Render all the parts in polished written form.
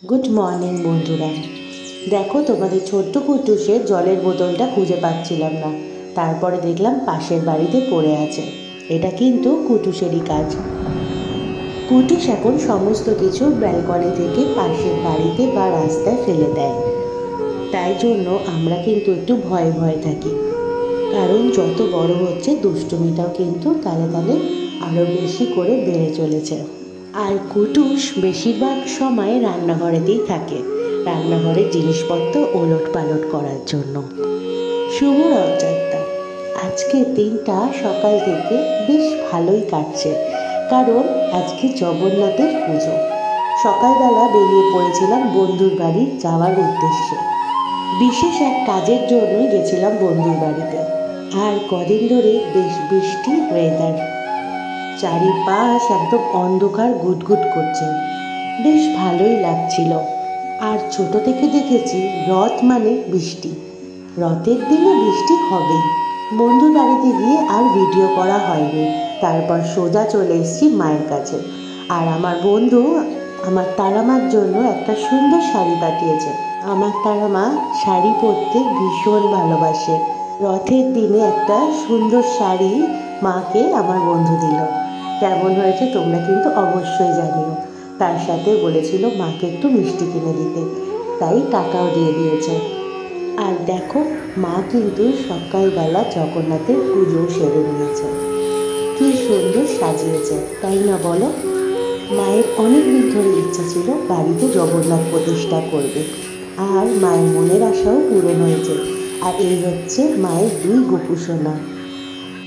Good morning বন্ধুরা। দেখো, তোমাদের ছোট্ট কুটুসের জলের বোতলটা খুঁজে পাচ্ছিলাম না, তারপরে দেখলাম পাশের বাড়িতে পড়ে আছে। এটা কিন্তু কুটুসেরই কাজ। কুটুস এখন সমস্ত কিছু ব্যালকনি থেকে পাশের বাড়িতে বা রাস্তায় ফেলে দেয়। তাই জন্য আমরা কিন্তু একটু ভয়ে ভয়ে থাকি, কারণ যত বড় হচ্ছে দুষ্টুমিটাও কিন্তু তালে তালে আরও বেশি করে বেড়ে চলেছে। আর কুটুস বেশিরভাগ সময় রান্নাঘরেতেই থাকে, রান্নাঘরের জিনিসপত্র ওলট পালট করার জন্য। শুভ রথযাত্রা। আজকে দিনটা সকাল থেকে বেশ ভালোই কাটছে, কারণ আজকে জগন্নাথের পুজো। সকালবেলা বেরিয়ে পড়েছিলাম বন্ধুর বাড়ি যাওয়ার উদ্দেশ্যে। বিশেষ এক কাজের জন্যই গেছিলাম বন্ধুর বাড়িতে। আর কদিন ধরে বেশ বৃষ্টি ওয়েদার, চারিপাশ একদম অন্ধকার গুটগুট করছে, বেশ ভালোই লাগছিল। আর ছোট থেকে দেখেছি রথ মানে বৃষ্টি, রথের দিনে বৃষ্টি হবেই। বন্ধুর বাড়িতে গিয়ে আর ভিডিও করা হয়নি, তারপর সোজা চলে এসেছি মায়ের কাছে। আর আমার বন্ধু আমার তারামার জন্য একটা সুন্দর শাড়ি পাঠিয়েছে। আমার তারামা শাড়ি পরতে ভীষণ ভালোবাসে। রথের দিনে একটা সুন্দর শাড়ি মাকে আমার বন্ধু দিল। কেমন হয়েছে তোমরা কিন্তু অবশ্যই জানিও। তার সাথে বলেছিল মাকে একটু মিষ্টি কিনে দিতে, তাই টাকাও দিয়ে দিয়েছে। আর দেখো, মা কিন্তু সকালবেলা জগন্নাথের পুজো সেরে নিয়েছে। কি সুন্দর সাজিয়েছে, তাই না বলো? মায়ের অনেক দিন ধরে ইচ্ছা ছিল বাড়িতে জগন্নাথ প্রতিষ্ঠা করবে, আর মায়ের মনের আশাও পূরণ হয়েছে। আর এই হচ্ছে মায়ের 2 গোপুসোনা।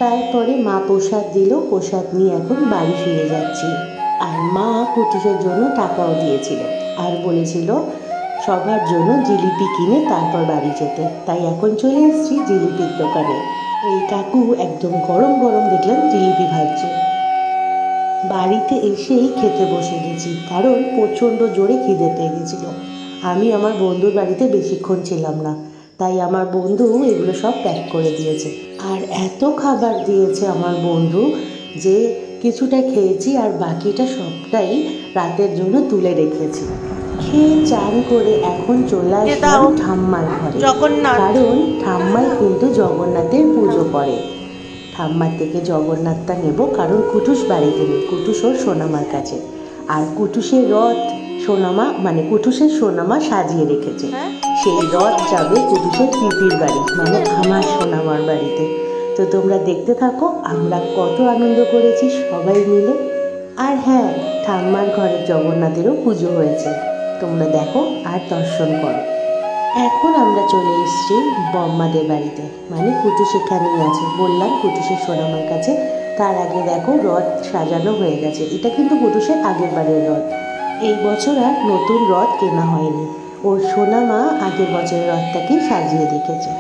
তারপরে মা প্রসাদ দিল, প্রসাদ নিয়ে এখন বাড়ি ফিরে যাচ্ছি। আর মা কুটুসের জন্য টাকাও দিয়েছিল, আর বলেছিল সবার জন্য জিলিপি কিনে তারপর বাড়ি যেতে। তাই এখন চলে এসেছি জিলিপির দোকানে। এই কাকু একদম গরম গরম দেখলাম জিলিপি ভাজছে। বাড়িতে এসেই খেতে বসে গেছি, কারণ প্রচণ্ড জোরে খিদে পেয়ে গেছিল। আমি আমার বন্ধুর বাড়িতে বেশিক্ষণ ছিলাম না, তাই আমার বন্ধু এগুলো সব প্যাক করে দিয়েছে। আর এত খাবার দিয়েছে আমার বন্ধু যে কিছুটা খেয়েছি, আর বাকিটা সবটাই রাতের জন্য তুলে রেখেছি। খেয়ে চান করে এখন চলে আসলাম ঠাম্মার ঘরে, কারণ ঠাম্মাই কিন্তু জগন্নাথের পুজো করে। ঠাম্মার থেকে জগন্নাথটা নেব, কারণ কুটুস বাড়িতে নেই, কুটুস ওর সোনামার কাছে। আর কুটুসের রথ সোনামা মানে কুটুসের সোনামা সাজিয়ে রেখেছে। সেই রথ যাবে কুটুসের পিপির বাড়ি, মানে আমার সোনামার বাড়িতে। তো তোমরা দেখতে থাকো আমরা কত আনন্দ করেছি সবাই মিলে। আর হ্যাঁ, ঠাম্মার ঘরের জগন্নাথেরও পুজো হয়েছে, তোমরা দেখো আর দর্শন করো। এখন আমরা চলে এসেছি বম্মাদের বাড়িতে, মানে কুটুস এখানেই আছে, বললাম কুটুসের সোনামার কাছে। তার আগে দেখো রথ সাজানো হয়ে গেছে। এটা কিন্তু কুটুসের আগের বারের রথ। এই বছর আর নতুন রথ কেনা হয়নি, ওর সোনামা আগের বছরের রথটাকেই সাজিয়ে রেখেছে।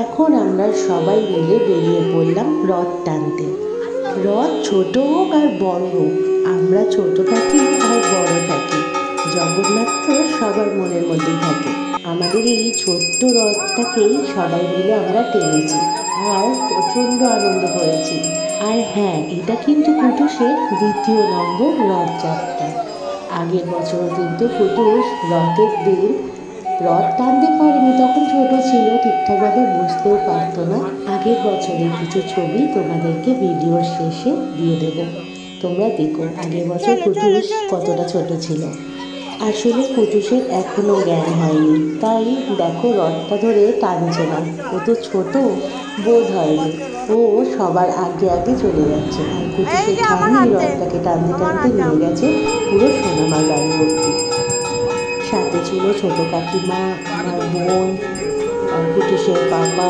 এখন আমরা সবাই মিলে বেরিয়ে পড়লাম রথ টানতে। রথ ছোট হোক আর বড় হোক, আমরা ছোট থাকি আর বড় থাকি, জগন্নাথ তো সবার মনের মধ্যেই থাকে। আমাদের এই ছোট্ট রথটাকেই সবাই মিলে আমরা টেনেছি, আর প্রচণ্ড আনন্দ করেছি। আর হ্যাঁ, এটা কিন্তু কুটুসের 2য় নম্বর রথযাত্রা। আগের বছর কিন্তু কুটুস রথের দিন রথ টানতে পারেনি, তখন ছোট ছিল, ঠিকঠাকভাবে বুঝতেও পারতো না। আগের বছরের কিছু ছবি তোমাদেরকে ভিডিওর শেষে দিয়ে দেবো, তোমরা দেখো আগের বছর কুটুস কতটা ছোট ছিল। আসলে কুটুসের এখনও জ্ঞান হয়নি, তাই দেখো রথটা ধরে টানছে না, ও তো ছোট, বোধ হয়নি, ও সবার আগে আগে চলে যাচ্ছে। আর কুটুসের ঠাম্মি রথটাকে টানতে টানতে নিয়ে গেছে পুরো সোনামার বাড়ি অবধি। সাথে ছিল ছোট কাকিমা, আমার বোন, আর কুটুসের পাপা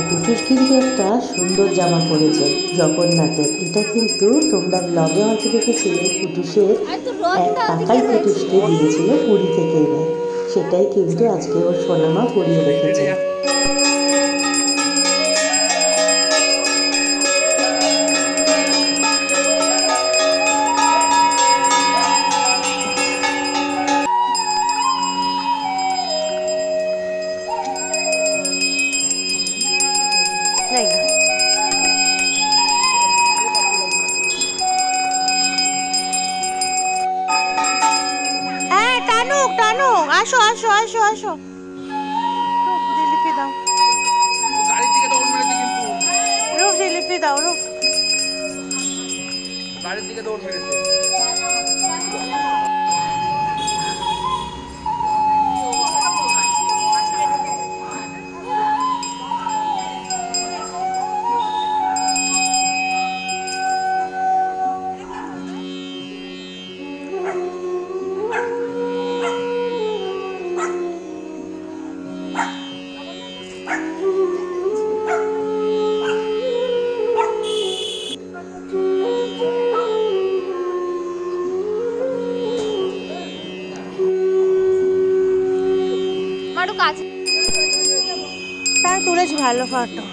কুটুস কিন্তু একটা সুন্দর জামা পরেছে জগন্নাথের। এটা কিন্তু তোমরা ব্লগে হয়তো দেখেছিলে, কুটুসের এক কাকাই কুটুসকে দিয়েছিল পুরী থেকে এনে, সেটাই কিন্তু আজকে ওর সোনামা পরিয়ে রেখেছে। আসো আসো আসো আসো, জিলিপি দাও, গাড়ির দিকে দৌড় মেরেছে কিন্তু, রুক জিলিপি দাও, রুক গাড়ির দিকে দৌড় মেরেছে। তাই তুলেছি ভালো ফটো।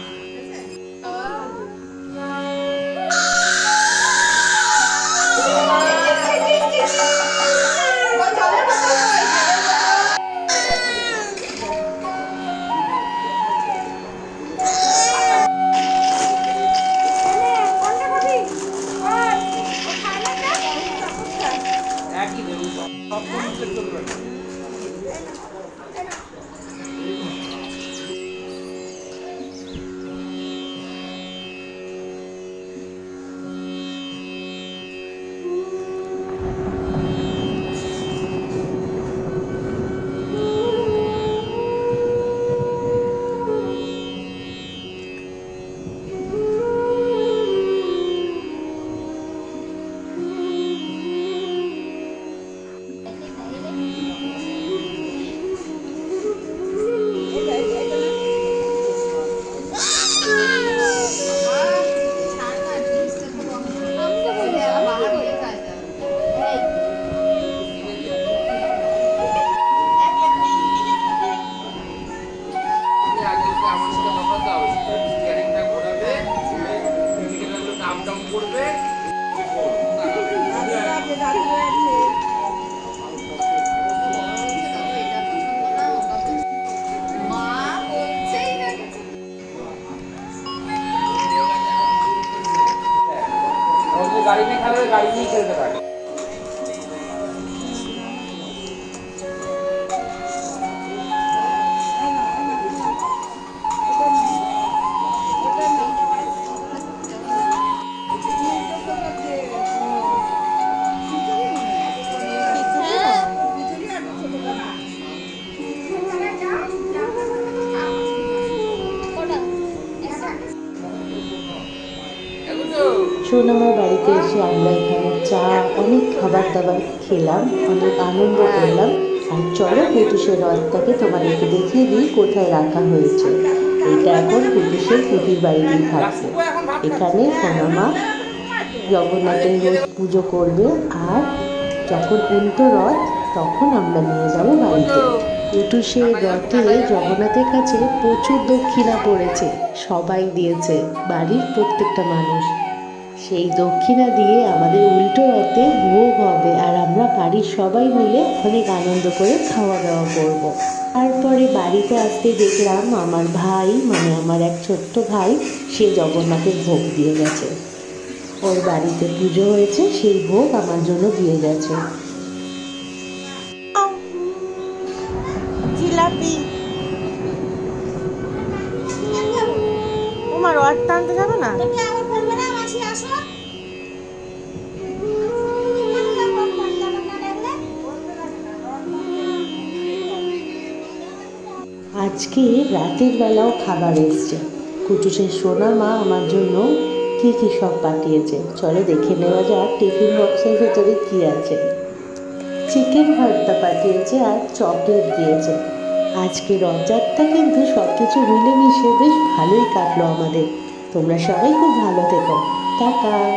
গাড়ি নিয়ে খেলে, গাড়ি নিয়ে খেলতে থাকে। সোনামার বাড়িতে এসে আমরা এখানে চা, অনেক খাবার দাবার খেলাম, অনেক আনন্দ করলাম। আর চলো কুটুসের রথটাকে তোমাদেরকে দেখিয়ে দিই কোথায় রাখা হয়েছে। এটা এখন কুটুসের পুটির বাড়িতেই থাকবে। এখানে সোনামা জগন্নাথের রোজ পুজো করবে, আর যখন উল্টো রথ তখন আমরা নিয়ে যাবো বাড়িতে। কুটুসের রথে জগন্নাথের কাছে প্রচুর দক্ষিণা পড়েছে, সবাই দিয়েছে, বাড়ির প্রত্যেকটা মানুষ। সেই দক্ষিণা দিয়ে আমাদের উল্টো রথে ভোগ হবে, আর আমরা বাড়ির সবাই মিলে অনেক আনন্দ করে খাওয়া দাওয়া করব। তারপরে বাড়িতে আসতে দেখলাম আমার ভাই, মানে আমার এক ছোট্ট ভাই, সে জগন্নাথের ভোগ দিয়ে গেছে। ওর বাড়িতে পুজো হয়েছে, সেই ভোগ আমার জন্য দিয়ে গেছে। জিলাপি তোমার রথ টানতে যাবে না? আজকে রাতের বেলাও খাবার এসছে। কুটুসের সোনামা আমার জন্য কী কী সব পাঠিয়েছে, চলো দেখে নেওয়া যাক টিফিন বক্সের ভেতরে কী আছে। চিকেন ভর্তা পাঠিয়েছে আর চকলেট দিয়েছে। আজকে রথযাত্রা কিন্তু সব কিছু মিলেমিশে বেশ ভালোই কাটলো আমাদের। তোমরা সবাই খুব ভালো থেকো। টাটা।